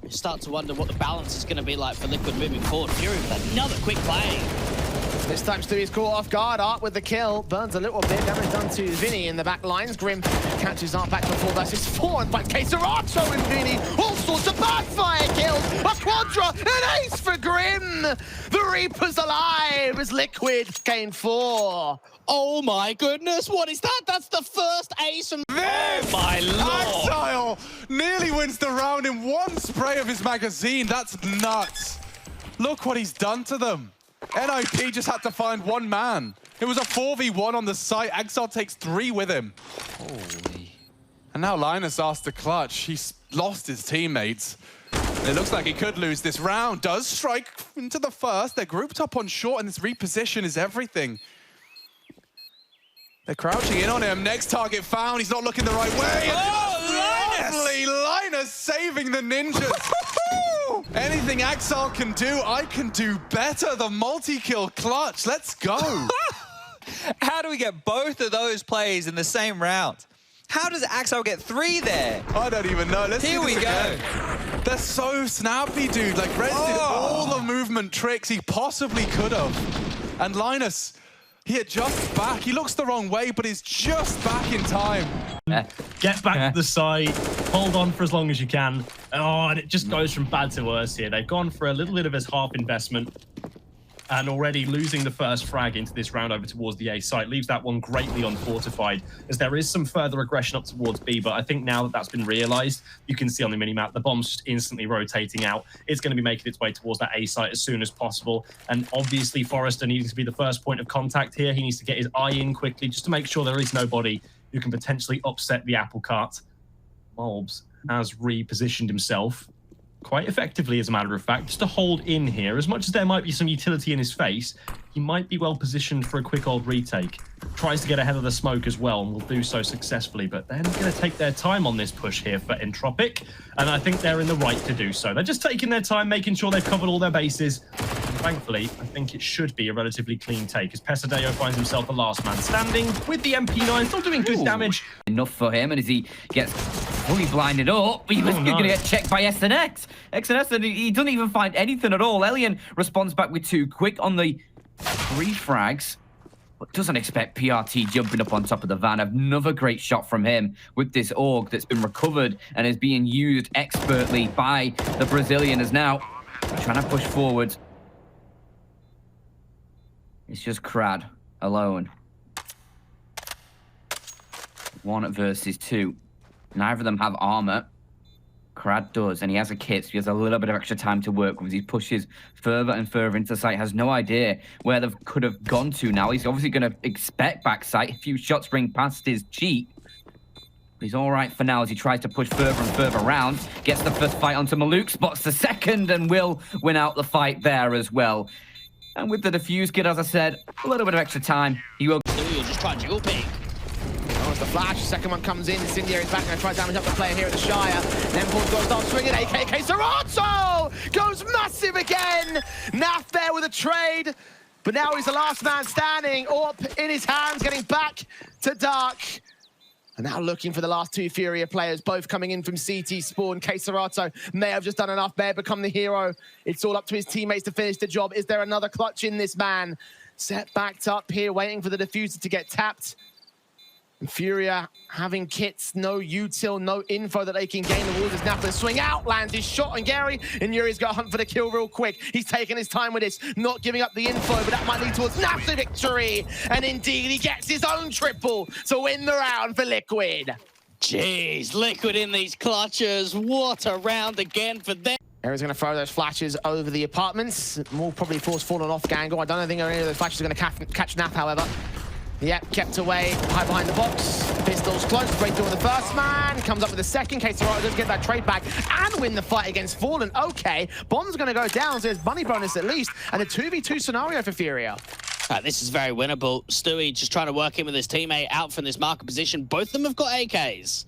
start to wonder what the balance is going to be like for Liquid moving forward. Fury with another quick play. This time Stewie's caught off guard. Art with the kill. Burns a little bit. Damage done to VINI in the back lines. Grim catches Art back to 4 versus 4 and finds Keserato and VINI. All sorts of backfire kills. A quadra, an ace for Grim. The Reaper's alive as Liquid gain 4. Oh my goodness, what is that? That's the first ace from... This! My lord! Exile nearly wins the round in one spray of his magazine. That's nuts. Look what he's done to them. NIP just had to find one man. It was a 4v1 on the site. Exile takes 3 with him. Holy. And now Linus asked to clutch. He's lost his teammates. It looks like he could lose this round. Does strike into the first. They're grouped up on short, and this reposition is everything. They're crouching in on him. Next target found. He's not looking the right way. Oh, Lovely Linus saving the ninjas. Anything Exile can do, I can do better. The multi-kill clutch. Let's go. How do we get both of those plays in the same round? How does Exile get 3 there? I don't even know. Let's Here see we this go. again. They're so snappy, dude. Like, Red did all the movement tricks he possibly could have. And Linus, he adjusts back. He looks the wrong way, but he's just back in time. Get back to the site, hold on for as long as you can. Oh, and it just goes from bad to worse here. They've gone for a little bit of his half investment and already losing the first frag into this round over towards the A site leaves that one greatly unfortified, as there is some further aggression up towards B, but I think now that that's been realized, you can see on the minimap the bomb's just instantly rotating out. It's going to be making its way towards that A site as soon as possible, and obviously Forrester needing to be the first point of contact here. He needs to get his eye in quickly just to make sure there is nobody who can potentially upset the apple cart. Mobs has repositioned himself quite effectively, as a matter of fact, just to hold in here. As much as there might be some utility in his face, he might be well positioned for a quick old retake. Tries to get ahead of the smoke as well, and will do so successfully, but they're going to take their time on this push here for Entropic, and I think they're in the right to do so. They're just taking their time, making sure they've covered all their bases. And thankfully, I think it should be a relatively clean take, as Pesadeo finds himself the last man standing with the MP9, still doing good damage. Enough for him, and as he gets fully blinded up, he was going to get checked by SNS. SNS, and he doesn't even find anything at all. Elian responds back with 2 quick on the 3 frags, but doesn't expect PRT jumping up on top of the van. Another great shot from him with this AUG that's been recovered and is being used expertly by the Brazilian, as now trying to push forward. It's just Krad alone. 1 versus 2. Neither of them have armor. Krad does, and he has a kit, so he has a little bit of extra time to work with as he pushes further and further into the site. Has no idea where they could have gone to now. He's obviously going to expect backside. A few shots ring past his cheek. But he's all right for now as he tries to push further and further around. Gets the first fight onto Maluk, spots the second, and will win out the fight there as well. And with the defuse kit, as I said, a little bit of extra time. He will... You'll just try and jiggle pick. Oh, it's the flash. Second one comes in. Incendiary is back and tries to damage up the player here at the Shire. Then Paul's got to start swinging. AKK Serato goes massive again. Naf there with a trade. But now he's the last man standing. AWP in his hands, getting back to Dark. And now looking for the last 2 Furia players, both coming in from CT spawn. Keserato may have just done enough, may have become the hero. It's all up to his teammates to finish the job. Is there another clutch in this man? Set backed up here, waiting for the diffuser to get tapped. And Furia having kits, no util, no info that they can gain. The Wolves now to swing out, lands his shot on Gary, and Yuri's got to hunt for the kill real quick. He's taking his time with this, not giving up the info, but that might lead towards Naf's victory. And indeed, he gets his own triple to win the round for Liquid. Jeez, Liquid in these clutches. What a round again for them. Gary's going to throw those flashes over the apartments. More probably force falling off Gangle. I don't think any of those flashes are going to catch Naf, however. Yep, kept away, high behind the box. Pistols close, break through with the first man. Comes up with the second. Keserato does get that trade back and win the fight against Fallen. Okay, Bomb's going to go down, so there's bunny bonus at least. And a 2v2 scenario for Furia. This is very winnable. Stewie just trying to work in with his teammate out from this marker position. Both of them have got AKs.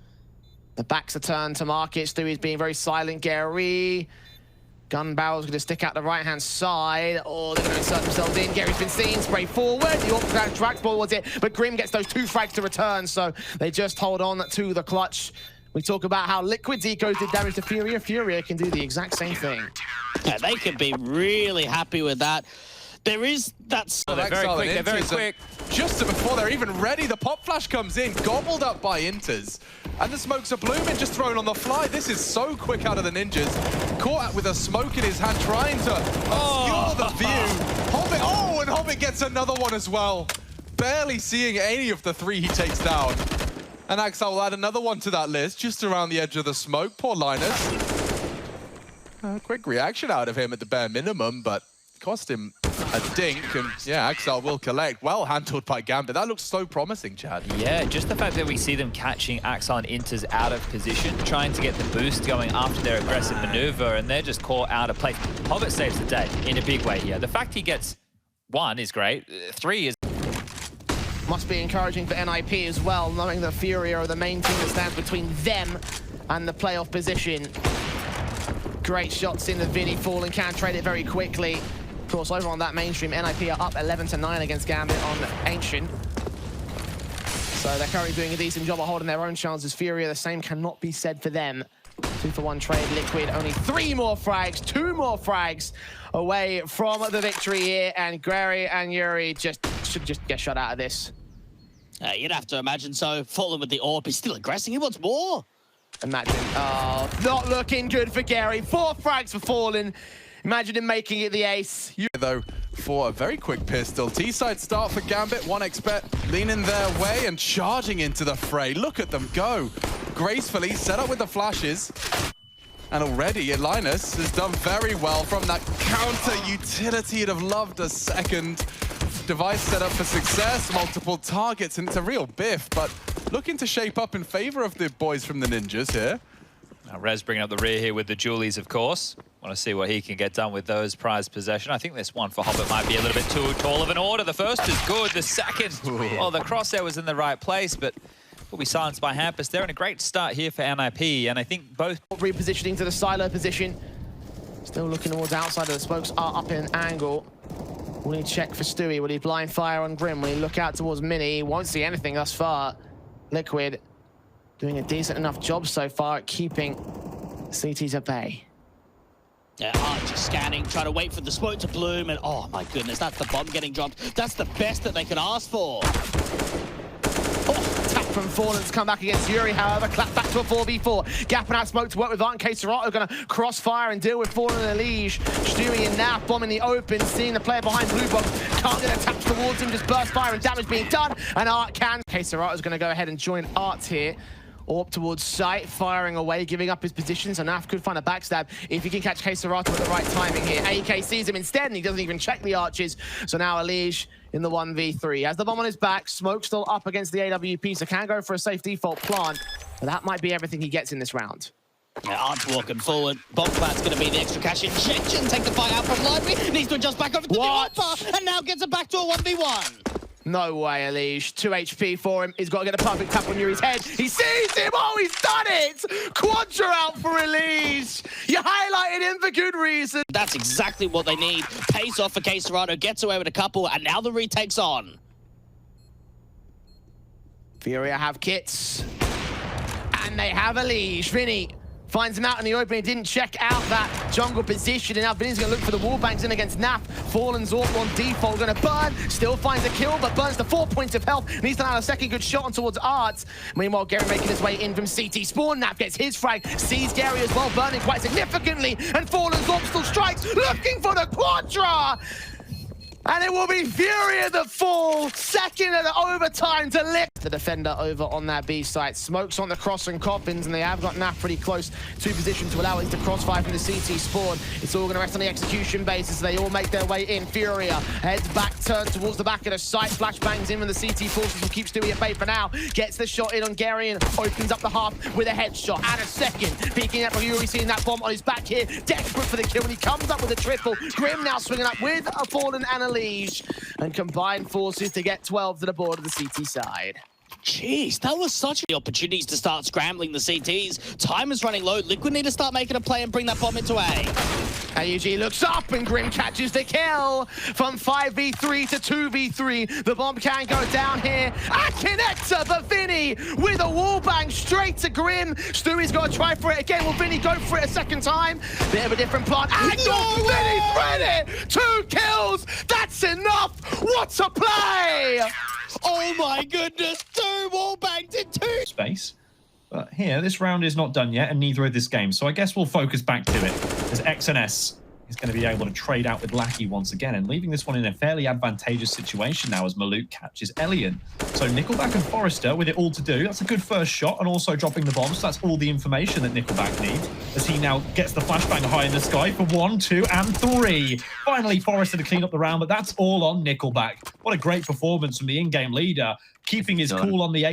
The backs are turned to market. Stewie's being very silent. Gary. Gun barrel's going to stick out the right-hand side. Oh, they're going to insert themselves in. Gary's been seen. Spray forward. The AWP track ball was it. But Grim gets those 2 frags to return. So they just hold on to the clutch. We talk about how Liquid's ecos did damage to Furia. Furia can do the exact same thing. Yeah, they could be really happy with that. There is that... They're very quick, they're very quick. Just before they're even ready, the pop flash comes in, gobbled up by Inters. And the smokes are blooming, just thrown on the fly. This is so quick out of the Ninjas. Caught out with a smoke in his hand, trying to obscure the view. Hobbit, and Hobbit gets another one as well. Barely seeing any of the three he takes down. And Axel will add another one to that list, just around the edge of the smoke. Poor Linus. Quick reaction out of him at the bare minimum, but cost him a dink, and yeah, Axel will collect. Well handled by Gambit. That looks so promising, Chad. Yeah, just the fact that we see them catching Axel and Inters out of position, trying to get the boost going after their aggressive maneuver, and they're just caught out of place. Hobbit saves the day in a big way here. The fact he gets 1 is great. 3 is... Must be encouraging for NIP as well, knowing that Furia are the main team that stands between them and the playoff position. Great shots in the VINI, falling, can trade it very quickly. Of course, over on that mainstream, NIP are up 11-9 against Gambit on Ancient. So they're currently doing a decent job of holding their own chances. Furia, the same cannot be said for them. 2-for-1 trade, Liquid, only 3 more frags, 2 more frags away from the victory here, and Gary and Yuri should just get shut out of this. You'd have to imagine so. Fallen with the AWP, he's still aggressing, he wants more. Imagine, not looking good for Gary. 4 frags for Fallen. Imagine him making it the ace. Though, for a very quick pistol. T-side start for Gambit. 1xBet leaning their way and charging into the fray. Look at them go. Gracefully set up with the flashes. And already, Linus has done very well from that counter utility. You'd have loved a second device set up for success. Multiple targets, and it's a real biff. But looking to shape up in favor of the boys from the Ninjas here. Now Rez bringing up the rear here with the Julies, of course. Want to see what he can get done with those prized possession. I think this one for Hobbit might be a little bit too tall of an order. The first is good. The second, well, the crosshair was in the right place, but will be silenced by Hampus. They're in a great start here for NIP, and I think both... Repositioning to the silo position. Still looking towards outside of the smokes are up in an angle. Will he check for Stewie? Will he blind fire on Grim? Will he look out towards Mini? He won't see anything thus far. Liquid doing a decent enough job so far at keeping CTs at bay. Yeah, just scanning, trying to wait for the smoke to bloom, and oh my goodness, that's the bomb getting dropped. That's the best that they could ask for. Oh, tap from Fallen to come back against Yuri, however, clap back to a 4v4. Gapping out smoke to work with Art and K-Serato, gonna crossfire and deal with Fallen and EliGE. Stewie and Naf bombing the open, seeing the player behind Blue Box, can't get attached towards him, just burst fire and damage being done, and Art can. K-Serato's gonna go ahead and join Art here. Orb towards sight, firing away, giving up his position, so Naf could find a backstab if he can catch K-Serato at the right timing here. AK sees him instead, and he doesn't even check the arches, so now EliGE in the 1v3. Has the bomb on his back, smoke still up against the AWP, so can go for a safe default plant, but that might be everything he gets in this round. Yeah, Art's walking forward. Bombplat's going to be the extra cash injection. Take the fight out from Library. Needs to adjust back over to the Alpha, and now gets it back to a 1v1. No way, EliGE. 2 HP for him. He's got to get a perfect tap on Yuri's head. He sees him! Oh, he's done it! Quadra out for EliGE. You highlighted him for good reason. That's exactly what they need. Pays off for K-Serato, gets away with a couple, and now the retake's on. Furia have kits. And they have EliGE. VINI finds him out in the open. He didn't check out that jungle position, and now VINI's going to look for the wallbangs in against Naf. Fallen's AWP on default, going to burn. Still finds a kill, but burns to 4 points of health. Needs to have a second good shot on towards Art. Meanwhile, Gary making his way in from CT spawn. Naf gets his frag, sees Gary as well, burning quite significantly, and Fallen's AWP still strikes, looking for the Quadra! And it will be Furia that fall, second at the overtime to lift the defender over on that B site. Smokes on the cross and coffins, and they have got Naf pretty close to position to allow it to crossfire from the CT spawn. It's all going to rest on the execution basis. They all make their way in. Furia heads back, turns towards the back of the site. Flashbangs in from the CT forces and keeps Stewie at bay for now. Gets the shot in on Gary and opens up the half with a headshot. And a second, peeking up for Yuri, seeing that bomb on his back here. Desperate for the kill, and he comes up with a triple. Grim now swinging up with a Fallen and EliGE, and combined forces to get 12 to the board of the CT side. Jeez, that was such the opportunities to start scrambling the CTs. Time is running low. Liquid need to start making a play and bring that bomb into A. EliGE looks up and Grim catches the kill. From 5v3 to 2v3, the bomb can go down here. A connector, but VINI with a wallbang straight to Grim. Stewie's got to try for it again. Will VINI go for it a second time? Bit of a different plot. And VINI's ready! 2 kills! That's enough! What a play! Oh my goodness, 2 wallbangs in 2! Space. But here, this round is not done yet, and neither is this game. So I guess we'll focus back to it, as XNS is going to be able to trade out with Lackey once again, and leaving this one in a fairly advantageous situation now as Maluk catches Elian. So Nickelback and Forrester with it all to do. That's a good first shot, and also dropping the bomb. So that's all the information that Nickelback needs, as he now gets the flashbang high in the sky for 1, 2, and 3. Finally, Forrester to clean up the round, but that's all on Nickelback. What a great performance from the in-game leader, keeping his cool on the A.